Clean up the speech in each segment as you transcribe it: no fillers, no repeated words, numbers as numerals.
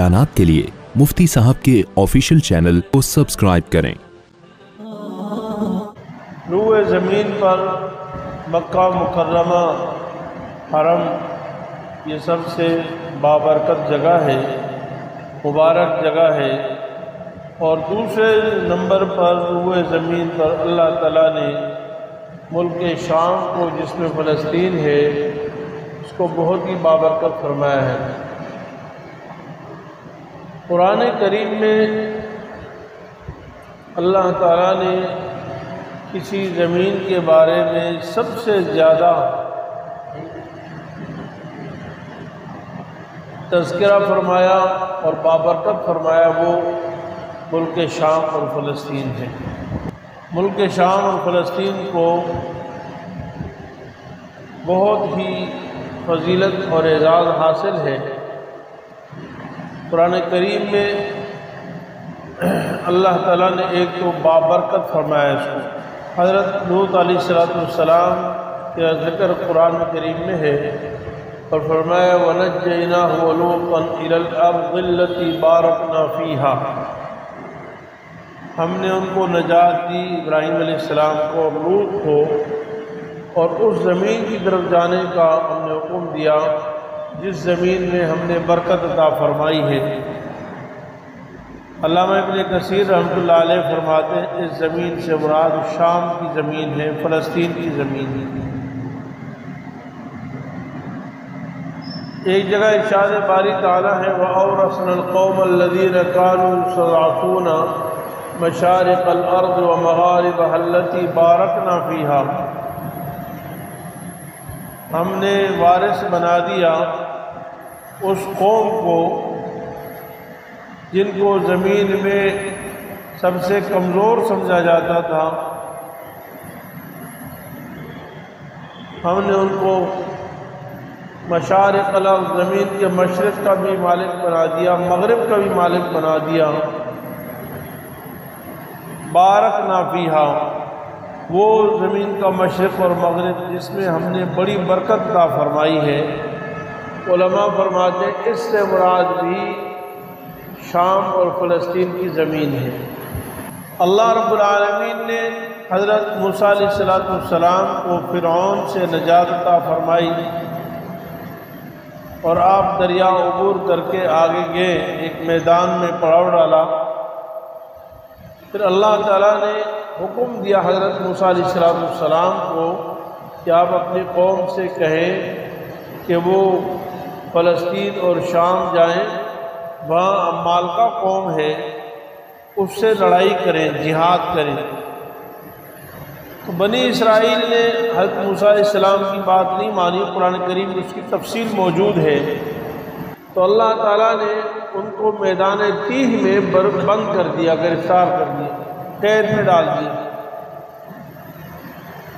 بیانات کے لیے مفتی صاحب کے آفیشیل چینل کو سبسکرائب کریں۔ روئے زمین پر مکہ مکرمہ حرم یہ سب سے بابرکت جگہ ہے، مبارک جگہ ہے، اور دوسرے نمبر پر روئے زمین پر اللہ تعالیٰ نے ملک شام کو، جس میں فلسطین ہے، اس کو بہت ہی بابرکت فرمایا ہے۔ قرآن کریم میں اللہ تعالیٰ نے کسی زمین کے بارے میں سب سے زیادہ تذکرہ فرمایا اور بابرکت فرمایا، وہ ملک شام اور فلسطین ہے۔ ملک شام اور فلسطین کو بہت ہی فضیلت اور اعزاز حاصل ہے۔ قرآن کریم میں اللہ تعالیٰ نے ایک تو بابرکت فرمایا اس کو۔ حضرت لوط علیہ السلام کا ذکر قرآن کریم میں ہے، اور فرمایا وَنَجَّيْنَاهُ وَلُوطًا إِلَى الْأَرْضِ الَّتِي بَارَكْنَا فِيهَا، ہم نے ان کو نجات دی، ابراہیم علیہ السلام کو اور لوط کو، اور اس زمین کی طرف جانے کا ہم نے حکم دیا جس زمین میں ہم نے برکت عطا فرمائی ہے۔ علامہ ابن کثیر رحمۃ اللہ علیہ فرماتے ہیں اس زمین سے مراد شام کی زمین ہے، فلسطین کی زمین ہے۔ ایک جگہ ارشاد باری تعالیٰ ہے وَأَوْرَثْنَا الْقَوْمَ الَّذِينَ كَانُوا يُسْتَضْعَفُونَ مَشَارِقَ الْأَرْضِ وَمَغَارِبَهَا الَّتِي بَارَكْنَا فِيهَا، ہم نے وارث بنا دیا اس قوم کو جن کو زمین میں سب سے کمزور سمجھا جاتا تھا، ہم نے ان کو مشارق الارض، زمین کے مشرق کا بھی مالک بنا دیا، مغرب کا بھی مالک بنا دیا۔ بارکنا فیہا، وہ زمین کا مشرق اور مغرب جس میں ہم نے بڑی برکت عطا فرمائی ہے۔ علماء فرماتے ہیں اس سے مراد بھی شام اور فلسطین کی زمین ہے۔ اللہ رب العالمین نے حضرت موسیٰ علیہ السلام کو فرعون سے نجات عطا فرمائی، اور آپ دریا عبور کر کے آگے گئے، ایک میدان میں پڑاؤ ڈالا۔ پھر اللہ تعالیٰ نے حکم دیا حضرت موسیٰ علیہ السلام کو کہ آپ اپنی قوم سے کہیں کہ وہ فلسطین اور شام جائیں، وہاں عمالقہ قوم ہے، اس سے لڑائی کریں، جہاد کریں۔ تو بنی اسرائیل نے حضرت موسیٰ علیہ السلام کی بات نہیں مانی، قرآن کریم میں اس کی تفصیل موجود ہے۔ تو اللہ تعالیٰ نے ان کو میدان تیہ میں بند کر دیا، گرفتار کر دیا، قید میں ڈال دیا۔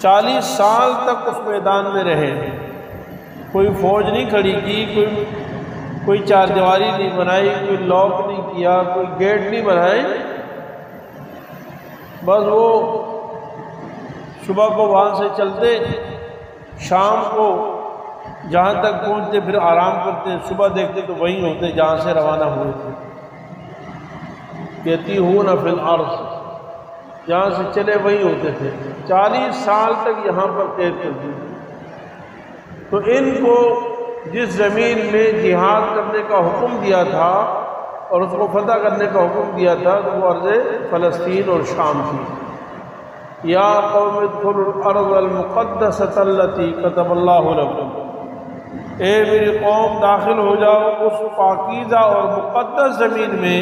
40 سال تک اس میدان میں رہے، کوئی فوج نہیں کھڑی کی، کوئی چار دیواری نہیں بنائی، کوئی لاک نہیں کیا، کوئی گیٹ نہیں بنائے، بس وہ صبح کو وہاں سے چلتے، شام کو جہاں تک پہنچتے پھر آرام کرتے، صبح دیکھتے تو وہیں ہوتے جہاں سے روانہ ہوئے تھے۔ یتیہون فی الارض، جہاں سے چلے وہیں ہوتے تھے۔ 40 سال تک یہاں پر قید کر دی۔ تو ان کو جس زمین میں جہاد کرنے کا حکم دیا تھا اور اس کو فتح کرنے کا حکم دیا تھا، تو وہ ارض فلسطین اور شام تھی۔ یا قوم ادخلوا الارض المقدسۃ التی کتب اللہ لکم، اے میری قوم داخل ہو جاؤ اس پاکیزہ اور مقدس زمین میں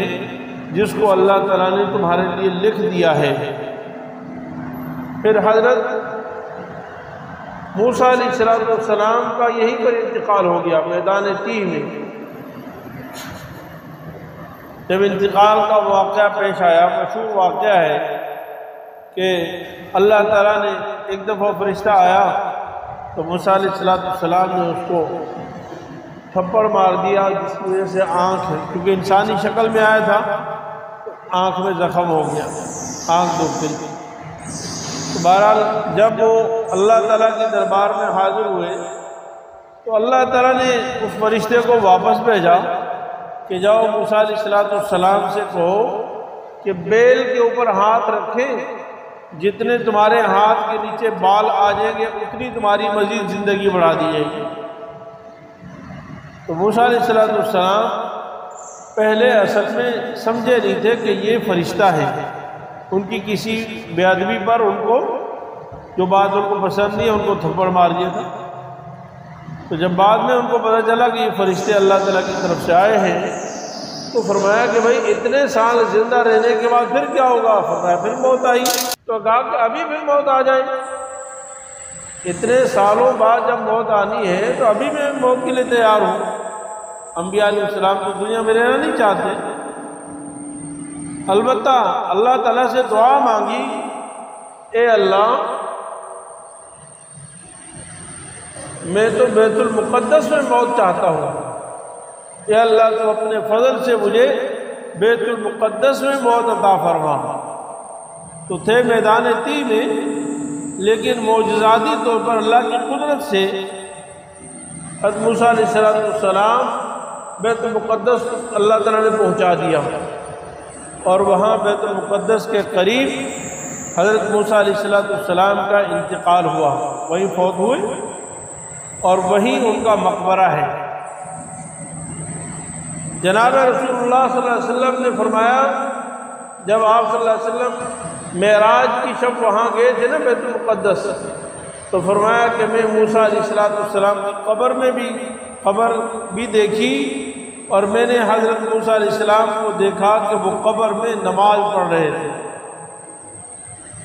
جس کو اللہ تعالیٰ نے تمہارے لیے لکھ دیا ہے۔ پھر حضرت موسیٰ علیہ السلام کا یہیں پر انتقال ہو گیا، میدان تیہ میں۔ جب انتقال کا واقعہ پیش آیا، مشہور واقعہ ہے کہ اللہ تعالیٰ نے ایک دفعہ فرشتہ آیا تو موسیٰ علیہ السلام نے اس کو تھپڑ مار دیا، جس کی وجہ سے آنکھ، کیونکہ انسانی شکل میں آیا تھا، آنکھ میں زخم ہو گیا، آنکھ دب گئی۔ بہرحال جب وہ اللہ تعالیٰ کے دربار میں حاضر ہوئے تو اللہ تعالیٰ نے اس فرشتے کو واپس بھیجا کہ کہ جاؤ موسیٰ علیہ السلام سے کہو کہ بیل کے اوپر ہاتھ رکھیں، جتنے تمہارے ہاتھ کے نیچے بال آ جائیں گے اتنی تمہاری مزید زندگی بڑھا دی جائے گی۔ تو موسیٰ علیہ السلام پہلے اصل میں سمجھے نہیں تھے کہ یہ فرشتہ ہے، ان کی کسی بے ادبی پر ان کو جو بات ان کو پسند نہیں ہے ان کو تھپڑ مار دیا تھا۔ تو جب بعد میں ان کو پتہ چلا کہ یہ فرشتے اللہ تعالیٰ کی طرف سے آئے ہیں تو فرمایا کہ بھائی اتنے سال زندہ رہنے کے بعد پھر کیا ہوگا؟ فرمایا پھر موت آئی، تو کہا کہ ابھی پھر موت آ جائے، اتنے سالوں بعد جب موت آنی ہے تو ابھی میں موت کے لیے تیار ہوں۔ انبیاء علیہ السلام تو دنیا میں رہنا نہیں چاہتے، البتہ اللہ تعالیٰ سے دعا مانگی، اے اللہ میں تو بیت المقدس میں موت چاہتا ہوں، اے اللہ تو اپنے فضل سے مجھے بیت المقدس میں موت عطا فرما۔ تو تھے میدان تیہ میں، لیکن معجزاتی طور پر اللہ کی قدرت سے حضرت موسیٰ علیہ السلام بیت المقدس اللہ تعالیٰ نے پہنچا دیا، اور وہاں بیت المقدس کے قریب حضرت موسیٰ علیہ السلام کا انتقال ہوا، وہیں فوت ہوئے اور وہیں ان کا مقبرہ ہے۔ جناب رسول اللہ صلی اللہ علیہ وسلم نے فرمایا، جب آپ صلی اللہ علیہ وسلم معراج کی شب وہاں گئے تھے نا بیت المقدس، تو فرمایا کہ میں موسیٰ علیہ السلام کی قبر بھی دیکھی، اور میں نے حضرت موسیٰ علیہ السلام کو دیکھا کہ وہ قبر میں نماز پڑھ رہے تھے،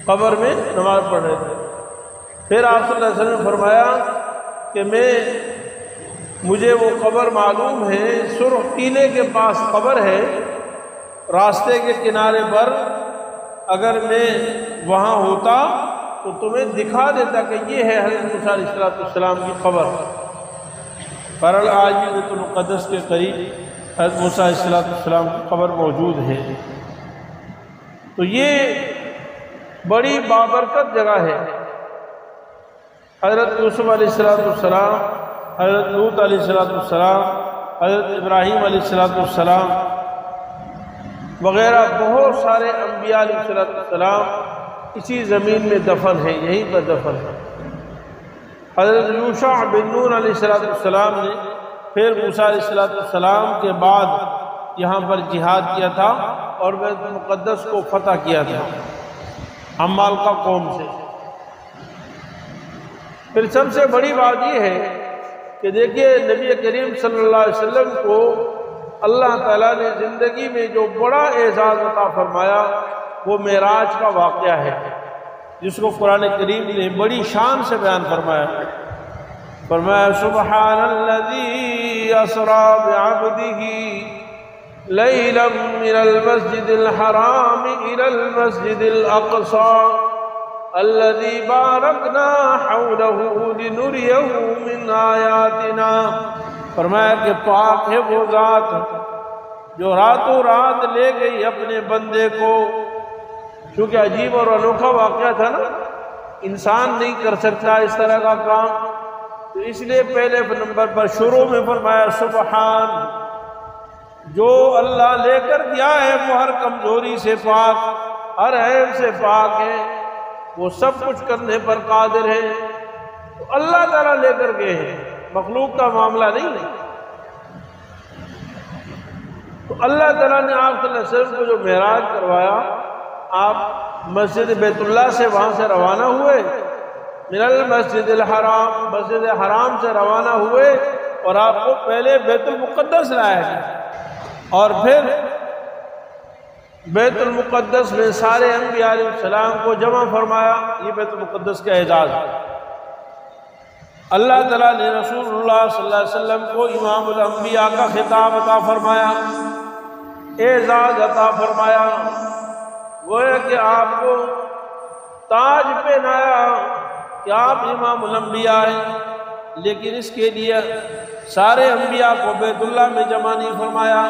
قبر میں نماز پڑھ رہے تھے۔ پھر آپ صلی اللہ علیہ وسلم نے فرمایا کہ مجھے وہ قبر معلوم ہے، سرخ ٹیلے کے پاس قبر ہے، راستے کے کنارے پر، اگر میں وہاں ہوتا تو تمہیں دکھا دیتا کہ یہ ہے حضرت موسیٰ علیہ السلام کی قبر۔ بہرحال آج بھی بیت المقدس کے قریب حضرت موسیٰ علیہ السلام کی قبر موجود ہے۔ تو یہ بڑی بابرکت جگہ ہے۔ حضرت یوسف علیہ السلام، حضرت لوط علیہ السلام، حضرت ابراہیم علیہ السلام وغیرہ بہت سارے انبیاء علیہ السلام اسی زمین میں دفن ہیں، یہیں پر دفن ہیں۔ حضرت یوشع بن نون علیہ السلام نے پھر موسیٰ علیہ السلام کے بعد یہاں پر جہاد کیا تھا اور بیت المقدس کو فتح کیا تھا عمالقہ قوم سے۔ پھر سب سے بڑی بات یہ ہے کہ دیکھیے نبی کریم صلی اللہ علیہ وسلم کو اللہ تعالیٰ نے زندگی میں جو بڑا اعزاز عطا فرمایا وہ معراج کا واقعہ ہے، جس کو قرآن کریم نے بڑی شان سے بیان فرمایا۔ فرمایا سبحان الذی اسریٰ بعبدہ لیلا من المسجد الحرام الی المسجد الاقصی الذی بارکنا حولہ لنریہ من آیاتنا۔ فرمایا کہ پاک ہے وہ ذات جو راتوں رات لے گئی اپنے بندے کو، کیونکہ عجیب اور انوکھا واقعہ تھا نا، انسان نہیں کر سکتا اس طرح کا کام، تو اس لیے پہلے نمبر پر شروع میں فرمایا سبحان، جو اللہ لے کر گیا ہے وہ ہر کمزوری سے پاک، ہر عیب سے پاک ہے، وہ سب کچھ کرنے پر قادر ہے۔ تو اللہ تعالیٰ لے کر گئے ہیں، مخلوق کا معاملہ نہیں ہے۔ تو اللہ تعالیٰ نے آپ صلی اللہ علیہ وسلم کو جو معراج کروایا، آپ مسجد بیت اللہ سے وہاں سے روانہ ہوئے، من المسجد الحرام، مسجد حرام سے روانہ ہوئے، اور آپ کو پہلے بیت المقدس لایا گیا، اور پھر بیت المقدس میں سارے انبیاء علیہ السلام کو جمع فرمایا۔ یہ بیت المقدس کا اعزاز ہے۔ اللہ تعالیٰ نے رسول اللہ صلی اللہ علیہ وسلم کو امام الانبیاء کا خطاب عطا فرمایا، اعزاز عطا فرمایا، وہ ہے کہ آپ کو تاج پہنایا کہ آپ امام الانبیاء ہیں، لیکن اس کے لیے سارے انبیاء کو بیت اللہ میں جمع نہیں فرمایا،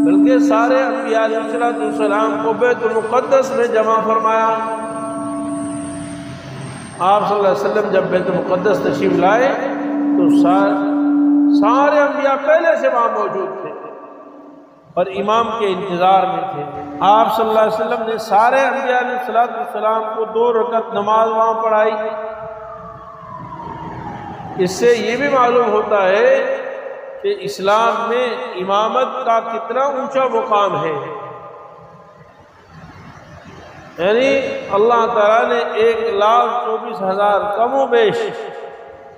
بلکہ سارے انبیاء علیہ السلام کو بیت المقدس میں جمع فرمایا۔ آپ صلی اللہ علیہ وسلم جب بیت المقدس تشریف لائے تو سارے انبیاء پہلے سے وہاں موجود تھے، اور امام کے انتظار میں تھے۔ آپ صلی اللہ علیہ وسلم نے سارے انبیاء علیہ السلام کو 2 رکعت نماز وہاں پڑھائی۔ اس سے یہ بھی معلوم ہوتا ہے کہ اسلام میں امامت کا کتنا اونچا مقام ہے، یعنی اللہ تعالیٰ نے 1,24,000 کم و بیش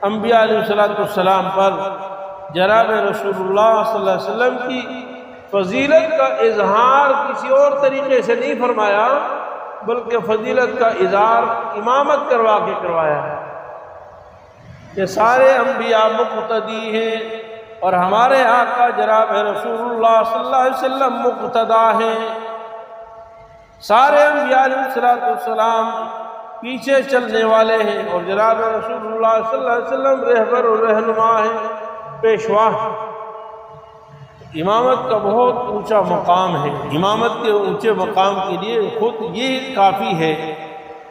انبیاء علیہ السلام پر جناب رسول اللہ صلی اللہ علیہ وسلم کی فضیلت کا اظہار کسی اور طریقے سے نہیں فرمایا، بلکہ فضیلت کا اظہار امامت کروا کے کروایا ہے کہ سارے انبیاء مقتدی ہیں اور ہمارے آقا جناب رسول اللہ صلی اللہ علیہ وسلم مقتدا ہیں۔ سارے انبیاء علیہ السلام پیچھے چلنے والے ہیں اور جناب رسول اللہ صلی اللہ علیہ وسلم رہبر و رہنما ہیں، پیشوا ہیں۔ امامت کا بہت اونچا مقام ہے۔ امامت کے اونچے مقام کے لیے خود یہ کافی ہے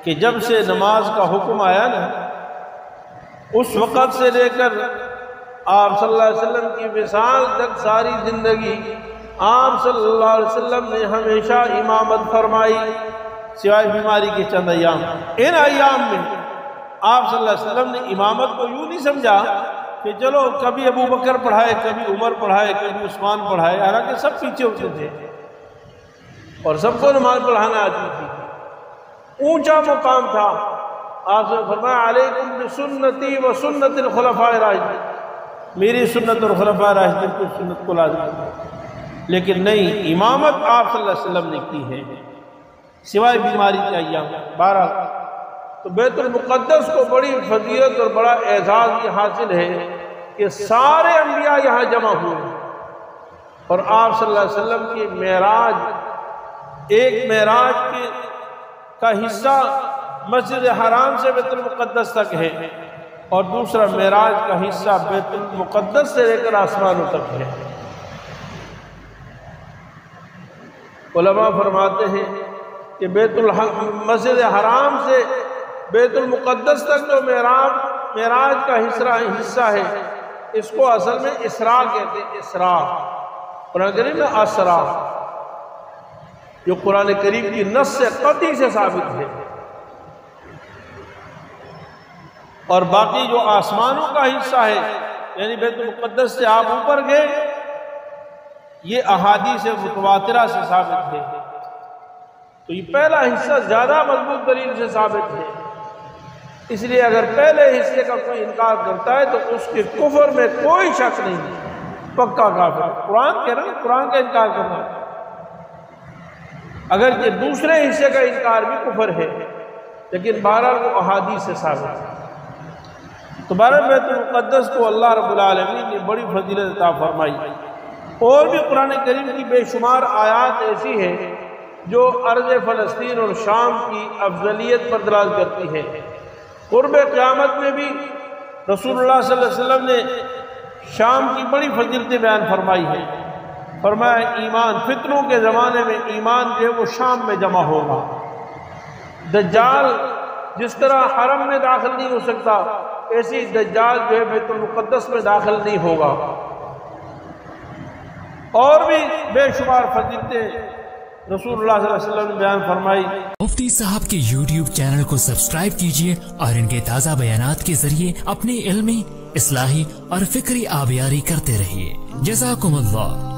کہ جب سے نماز کا حکم آیا نا، اس وقت سے لے کر آپ صلی اللہ علیہ وسلم کی وصال تک ساری زندگی آپ صلی اللہ علیہ وسلم نے ہمیشہ امامت فرمائی، سوائے بیماری کے چند ایام۔ ان ایام میں آپ صلی اللہ علیہ وسلم نے امامت کو یوں نہیں سمجھا کہ چلو کبھی ابو بکر پڑھائے، کبھی عمر پڑھائے، کبھی عثمان پڑھائے، حالانکہ سب پیچھے ہوتے تھے اور سب کو نماز پڑھانا آتی تھی۔ اونچا مقام تھا۔ آپ نے فرمایا علیکم بسنتی و سنت الخلفاء الراشدین، میری سنت اور خلفاء راشدین کی سنت کو لازم کرو۔ لیکن نہیں، امامت آپ صلی اللہ علیہ وسلم نے کی ہے سوائے بیماری کے ایام۔ 12 تو بیت المقدس کو بڑی فضیلت اور بڑا اعزاز یہ حاصل ہے کہ سارے انبیاء یہاں جمع ہوئے اور آپ صلی اللہ علیہ وسلم کی معراج، ایک معراج کا حصہ مسجد حرام سے بیت المقدس تک ہے اور دوسرا معراج کا حصہ بیت المقدس سے لے کر آسمانوں تک ہے۔ علماء فرماتے ہیں کہ مسجد حرام سے بیت المقدس تک جو معراج کا حصہ ہے، اس کو اصل میں اسراء کہتے ہیں۔ اسراء قرآن کریم میں اسراء، جو قرآن کریم کی نص سے قطعی سے ثابت ہے، اور باقی جو آسمانوں کا حصہ ہے یعنی بیت المقدس سے آپ اوپر گئے، یہ احادیث متواترہ سے ثابت ہے۔ تو یہ پہلا حصہ زیادہ مضبوط دلیل سے ثابت ہے، اس لیے اگر پہلے حصے کا کوئی انکار کرتا ہے تو اس کے کفر میں کوئی شک نہیں، پکا کافر۔ قرآن کہہ رہا ہے قرآن کا انکار کرنا، اگر یہ دوسرے حصے کا انکار بھی کفر ہے، لیکن بہرحال وہ احادیث سے ثابت ہے۔ تو بہرحال بیت المقدس کو اللہ رب العالمین نے بڑی فضیلت عطا فرمائی، اور بھی قرآن کریم کی بے شمار آیات ایسی ہیں جو ارض فلسطین اور شام کی افضلیت پر دلالت کرتی ہے۔ قرب قیامت میں بھی رسول اللہ صلی اللہ علیہ وسلم نے شام کی بڑی فضیلتیں بیان فرمائی ہیں۔ فرمایا ایمان، فتنوں کے زمانے میں ایمان جو ہے وہ شام میں جمع ہوگا۔ دجال جس طرح حرم میں داخل نہیں ہو سکتا، ایسی دجال جو ہے بیت المقدس میں داخل نہیں ہوگا۔ اور بھی بے شمار فضیلتیں رسول اللہ صلی اللہ علیہ وسلم نے بیان فرمائی۔ مفتی صاحب کے یوٹیوب چینل کو سبسکرائب کیجئے اور ان کے تازہ بیانات کے ذریعے اپنی علمی، اصلاحی اور فکری آبیاری کرتے رہیے۔ جزاکم اللہ۔